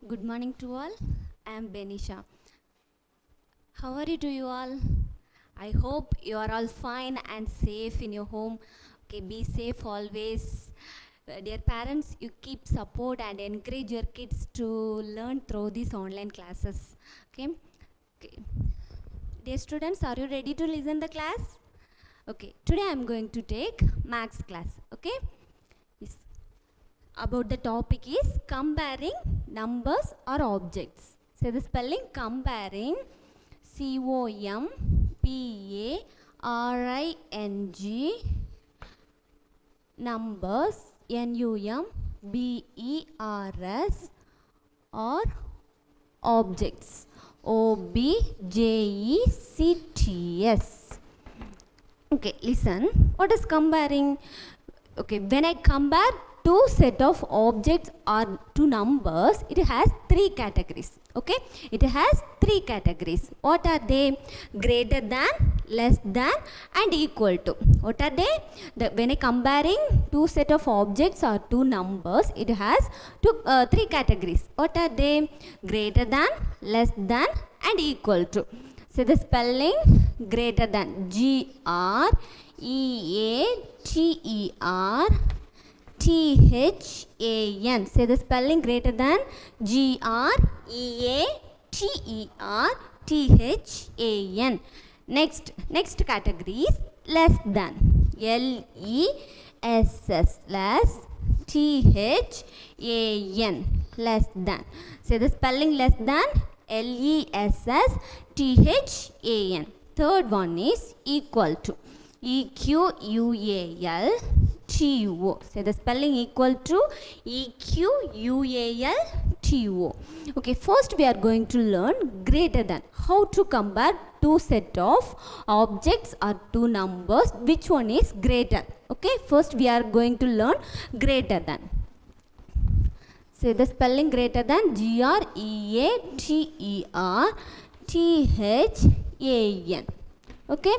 Good morning to all. I am Benisha. How are you all? I hope you are all fine and safe in your home. Okay, be safe always. Dear parents, you keep support and encourage your kids to learn through these online classes. Okay. Okay. Dear students, are you ready to listen the class? Okay. Today I am going to take maths class. Okay. Yes. About the topic is comparing numbers or objects. Say the spelling: comparing, COMPARING, numbers, NUMBERS, or objects, OBJECTS. Okay, listen. What is comparing? Okay, when I compare two set of objects or two numbers, it has three categories. Okay, it has three categories. What are they? Greater than, less than, and equal to. What are they? When I comparing two set of objects or two numbers, it has three categories. What are they? Greater than, less than, and equal to. So the spelling: greater than, GREATER THAN. Say the spelling: greater than, GREATER THAN. Next category is less than, LESS, less, THAN, less than. Say the spelling: less than, LESSTHAN. Third one is equal to, EQUALTO. Say the spelling: equal to, EQUALTO. Okay, first we are going to learn greater than. How to compare two set of objects or two numbers, which one is greater. Okay, first we are going to learn greater than. Say the spelling: greater than, GREATERTHAN. Okay,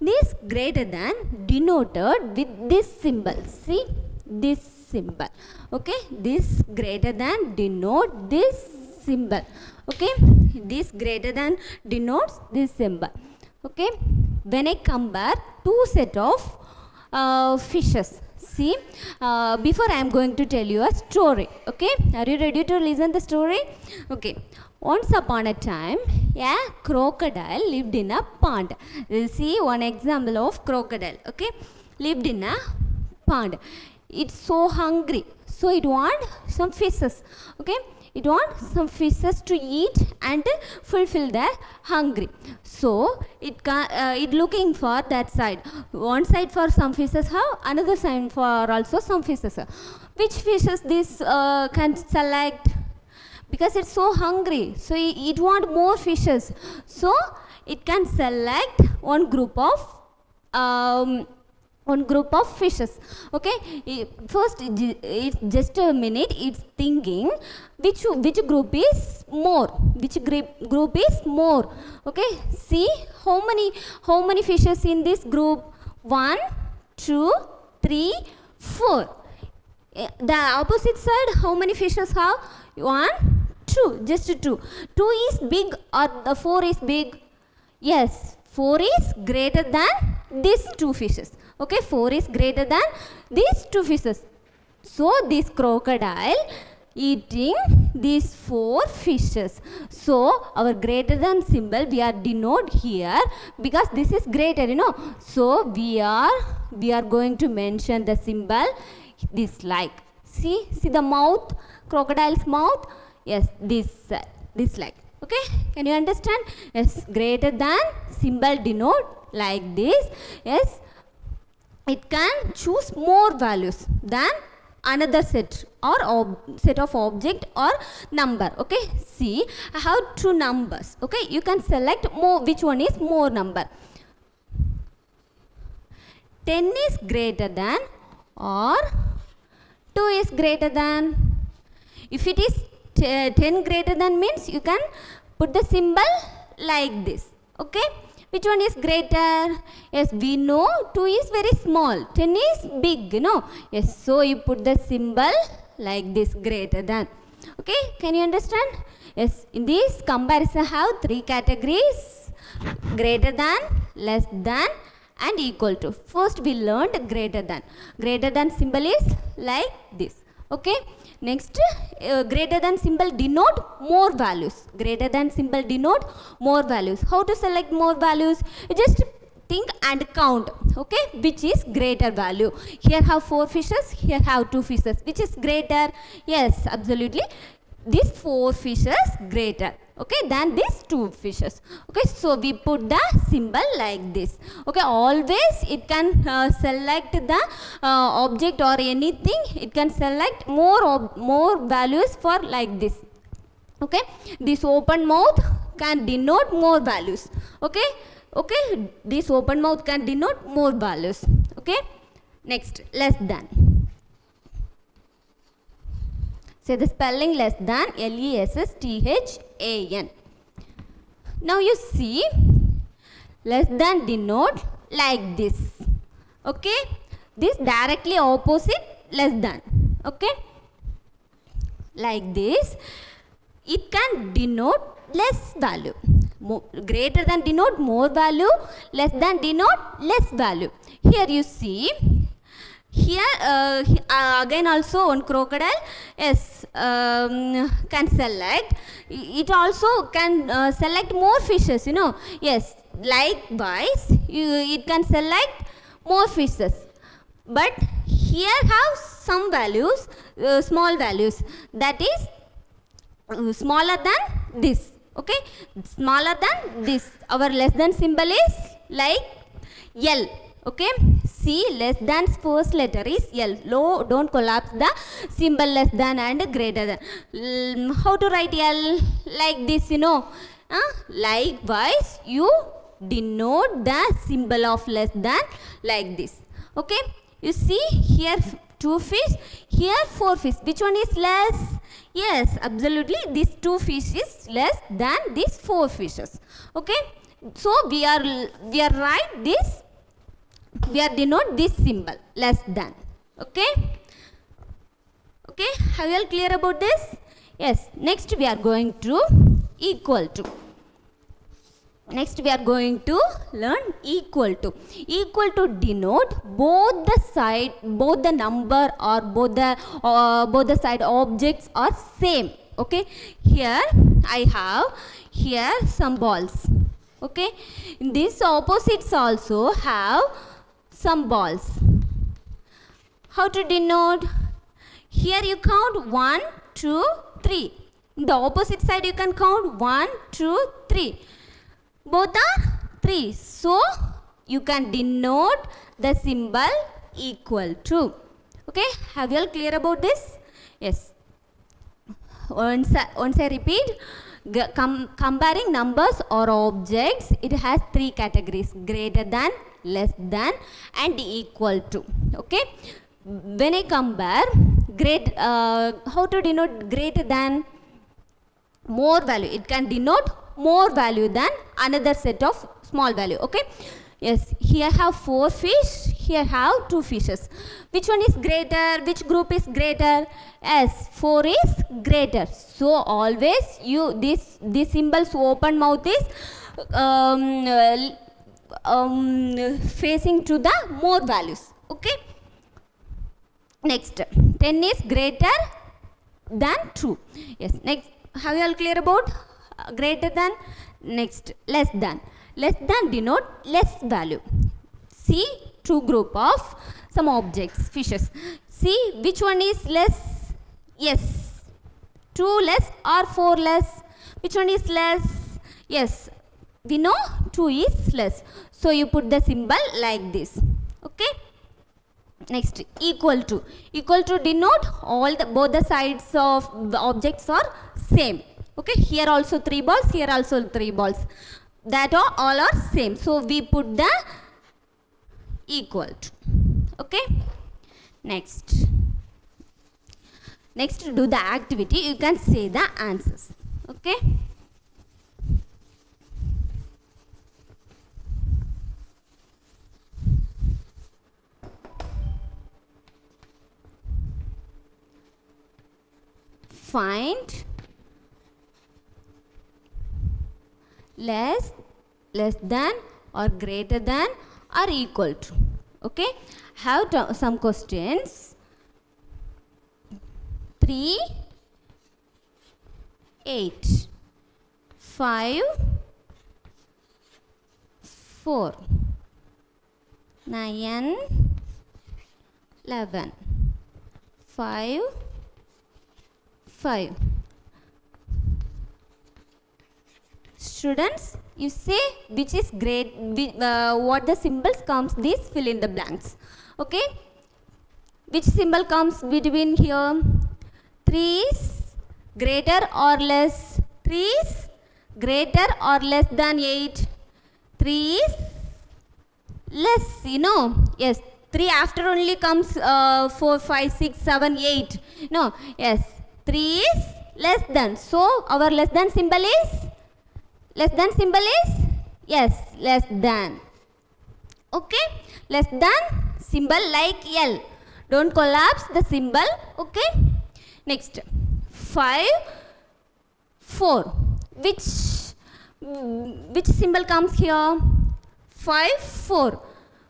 this greater than denoted with this symbol. See this symbol. Okay, this greater than denote this symbol. Okay, this greater than denotes this symbol. Okay, when I compare two set of fishes. See, before I am going to tell you a story. Okay, are you ready to listen the story? Okay. Once upon a time, a crocodile lived in a pond. See one example of crocodile. Okay, lived in a pond. It's so hungry, so it want some fishes. Okay, it want some fishes to eat and fulfill their hungry. So it looking for that side. One side for some fishes, how another side for also some fishes. Which fishes this can select? Because it's so hungry, so it want more fishes, so it can select one group of fishes. Okay, first it's just a minute, it's thinking which group is more, which group is more. Okay, see how many fishes in this group? 1, 2, 3, 4. The opposite side, how many fishes have? 1, 2, just 2. 2 is big or the 4 is big? Yes, 4 is greater than these two fishes. Okay, 4 is greater than these two fishes. So this crocodile eating these 4 fishes. So our greater than symbol we are denote here, because this is greater, So we are going to mention the symbol this like. See the mouth, crocodile's mouth. Yes, this like. Okay, can you understand? Yes, greater than symbol denote like this. Yes, it can choose more values than another set or set of object or number. Okay, see, I have two numbers. Okay, you can select more, which one is more number. 10 is greater than or 2 is greater than. If it is 10 greater than means you can put the symbol like this. Okay, which one is greater? Yes, we know 2 is very small, 10 is big, Yes, so you put the symbol like this, greater than. Okay, can you understand? Yes, in this comparison have three categories: greater than, less than, and equal to. First we learned greater than. Greater than symbol is like this. Okay, next greater than symbol denote more values. Greater than symbol denote more values. How to select more values? You just think and count, okay, which is greater value. Here have 4 fishes, here have 2 fishes. Which is greater? Yes, absolutely, these 4 fishes greater, okay, than these 2 fishes. Okay, so we put the symbol like this. Okay, always it can select the object or anything, it can select more values for like this. Okay, this open mouth can denote more values. Okay, okay, this open mouth can denote more values. Okay, next, less than. Say the spelling less than, LESSTHAN. Now you see, less than denote like this. Okay, this directly opposite less than. Okay, like this, it can denote less value. Greater than denote more value, less than denote less value. Here you see, here again also one crocodile, yes, can select. It also can select more fishes, you know. Yes, likewise it can select more fishes, but here have some values, small values, that is smaller than this. Okay, smaller than this. Our less than symbol is like L. Okay, see, less than's first letter is L. Low, don't collapse the symbol less than and greater than. How to write L? Like this, you know. Likewise, you denote the symbol of less than like this. Okay, you see, here 2 fish, here 4 fish. Which one is less? Yes, absolutely, these 2 fish is less than these 4 fishes. Okay, so we are right this, we are denote this symbol less than. Okay, okay, have you all clear about this? Yes, next we are going to equal to. Next we are going to learn equal to. Equal to denote both the side, both the number or both the side objects are same. Okay, here I have here some balls. Okay, in these opposites also have some balls. How to denote? Here you count 1, 2, 3. In the opposite side you can count 1, 2, 3. Both are 3. So you can denote the symbol equal to. Okay, have you all clear about this? Yes. Once I repeat, comparing numbers or objects, it has 3 categories: greater than, less than, and equal to. Okay, when I compare, how to denote greater than? More value, it can denote more value than another set of small value. Okay, yes, here have 4 fish, here have 2 fishes. Which one is greater? Which group is greater? Yes, 4 is greater. So always you this symbol's open mouth is facing to the more values. Okay, next, 10 is greater than 2. Yes, next, have you all clear about greater than? Next, less than. Less than denote less value. See, 2 group of some objects, fishes. See, which one is less? Yes, 2 less or 4 less? Which one is less? Yes, we know 2 is less. So you put the symbol like this. Okay, next, equal to. Equal to denote both the sides of the objects are same. Okay, here also 3 balls, here also 3 balls, that all are same. So we put the equal to. Okay, next to do the activity, you can say the answers. Okay, find less than or greater than or equal to. Okay, have some questions. 3, 8, 5, 4, 9, 11, 5, 5. Students, you say which is great, what the symbols comes, these fill in the blanks. Okay, which symbol comes between here? 3 is greater or less? 3 is greater or less than 8? 3 is less, you know. Yes, 3 after only comes 4, 5, 6, 7, 8. No, yes, 3 is less than. So our less than symbol is? Less than symbol is? Yes, less than. Okay, less than symbol like L. Don't collapse the symbol. Okay. Next, 5, 4. Which symbol comes here? 5, 4.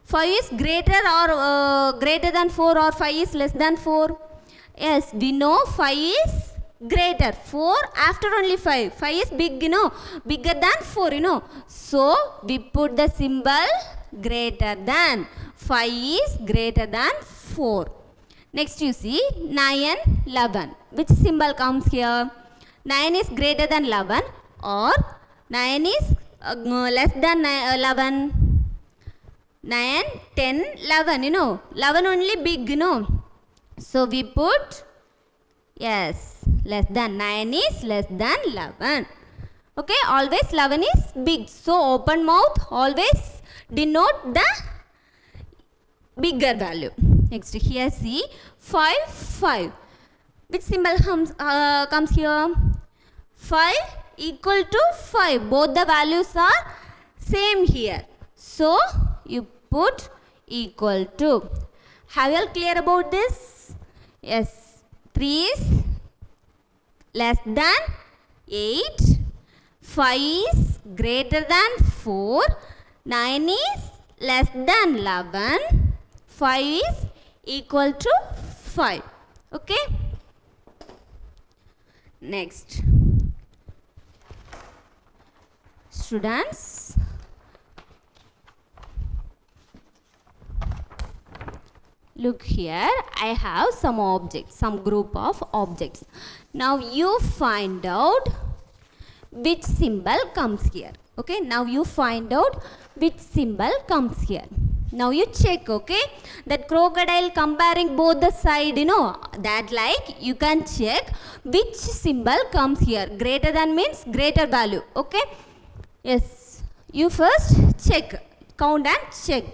5 is greater or greater than 4, or 5 is less than 4? Yes, we know 5 is greater. 4 after only 5. 5 is big, you know, bigger than 4, you know. So we put the symbol greater than. 5 is greater than 4. Next you see 9, 11. Which symbol comes here? 9 is greater than 11 or 9 is less than 11? 9, 10, 11, you know. 11 only big, you know. So we put, yes, less than. 9 is less than 11. Okay, always 11 is big. So open mouth always denote the bigger value. Next here see 5, 5. Which symbol comes here? 5 equal to 5. Both the values are same here. So you put equal to. Have you all clear about this? Yes. 3 is less than 8. 5 is greater than 4. 9 is less than 11. 5 is equal to 5. Okay. Next. Students, look here, I have some objects, some group of objects. Now you find out which symbol comes here. Okay, now you find out which symbol comes here. Now you check, okay, that crocodile comparing both the side, you know, that like you can check which symbol comes here. Greater than means greater value. Okay, yes, you first check, count and check.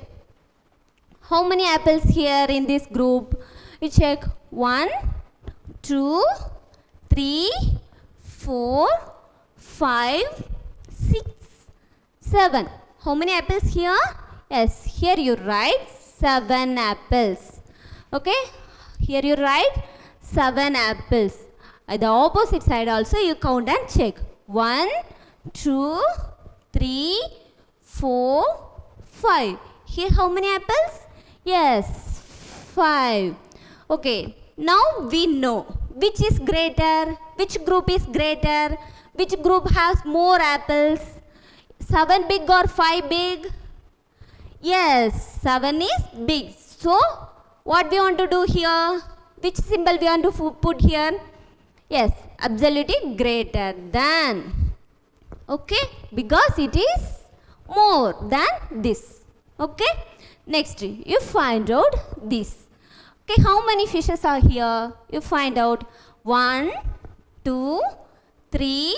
How many apples here in this group? You check 1, 2, 3, 4, 5, 6, 7. How many apples here? Yes, here you write 7 apples. Okay, here you write 7 apples. At the opposite side also you count and check. 1, 2, 3, 4, 5. Here how many apples? Yes, 5. Okay, now we know which is greater, which group is greater, which group has more apples. 7 big or 5 big? Yes, 7 is big. So, what we want to do here? Which symbol we want to put here? Yes, absolutely greater than. Okay, because it is more than this. Okay, next you find out this. Okay, how many fishes are here? You find out 1, 2, 3,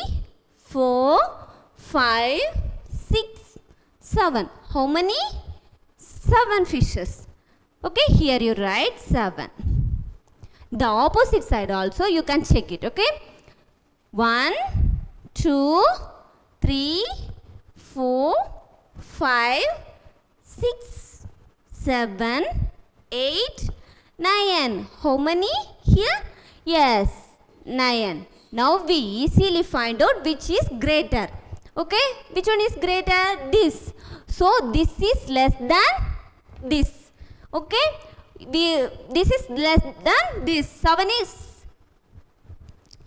4, 5, 6, 7. How many? 7 fishes. Okay, here you write 7. The opposite side also you can check it. Okay, 1, 2, 3, 4, 5, 6, 7, 8, 9. How many here? Yes, 9. Now we easily find out which is greater. Okay, which one is greater? This. So this is less than this. Okay, this is less than this. 7 is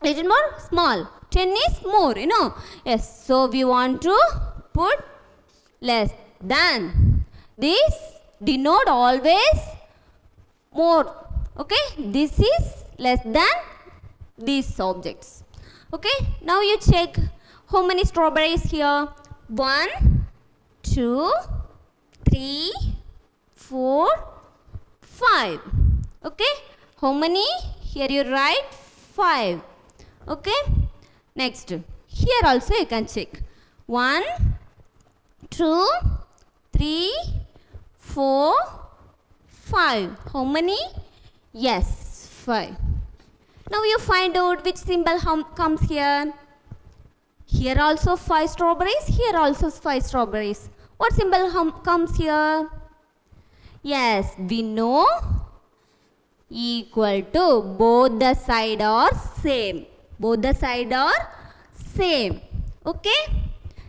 little more small. 10 is more, you know. Yes, so we want to put less than. This denote always more. Okay, this is less than these objects. Okay, now you check how many strawberries here. 1, 2, 3, 4, 5. Okay, how many? Here you write 5. Okay, next here also you can check. 1, 2, 3, 4, 5. How many? Yes, 5. Now you find out which symbol comes here. Here also 5 strawberries. Here also 5 strawberries. What symbol comes here? Yes, we know equal to. Both the side are same. Both the side are same. Okay.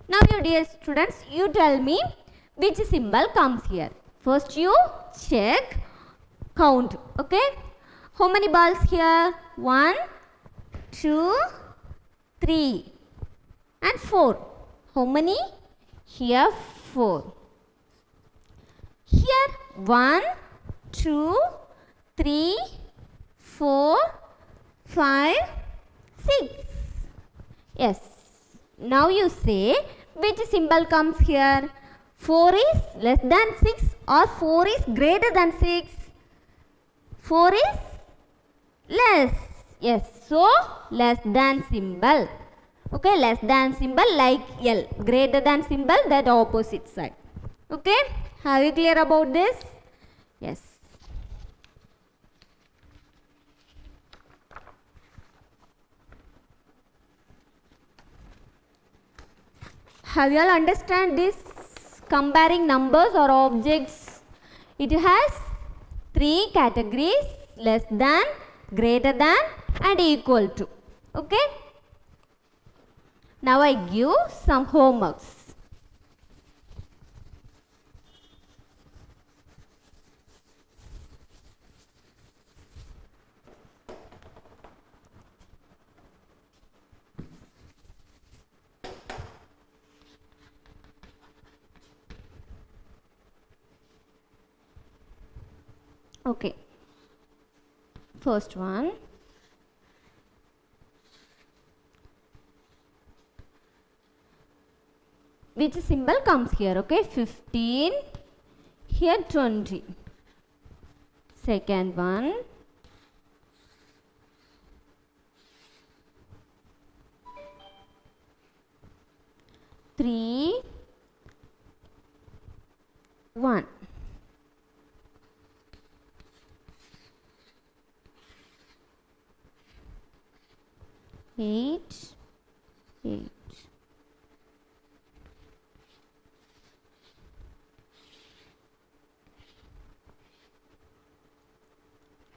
Now you dear students, you tell me which symbol comes here. First you check, count. Okay. How many balls here? 1, 2, 3 and 4. How many? Here 4. Here 1, 2, 3, 4, 5, 6. Yes. Now you say which symbol comes here. 4 is less than 6 or 4 is greater than 6. 4 is less. Yes, so less than symbol. Okay, less than symbol like L. Greater than symbol that opposite side. Okay, are you clear about this? Yes. Have you all understand this comparing numbers or objects? It has 3 categories: less than, greater than and equal to. Okay. Now I give some homeworks. Okay. First one. Which symbol comes here? Okay, 15. Here 20. Second one. Three, 1. Eight, 8.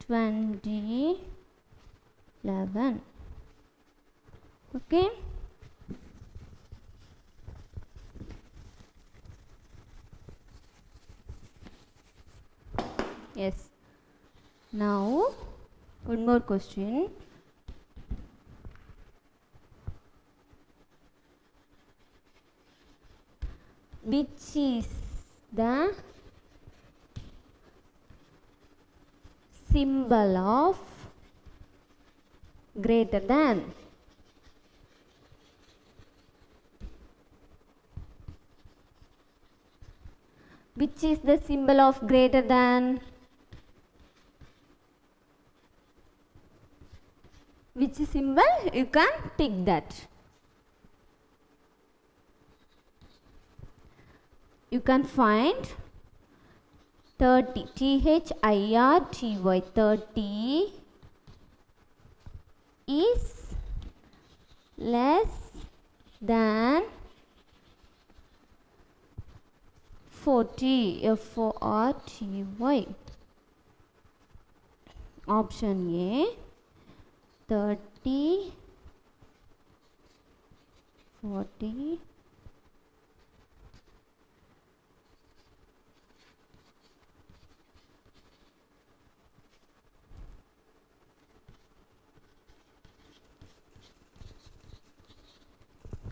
20, 11. Okay. Yes. Now, one more question. Which is the symbol of greater than? Which is the symbol of greater than? Which symbol? You can tick that. You can find 30, THIRTY, 30 is less than 40, FORTY. Option A 30, 40,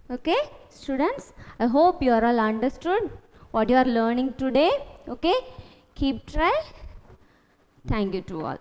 'Okay, students, I hope you are all understood what you are learning today. Okay, keep try. Thank you to all.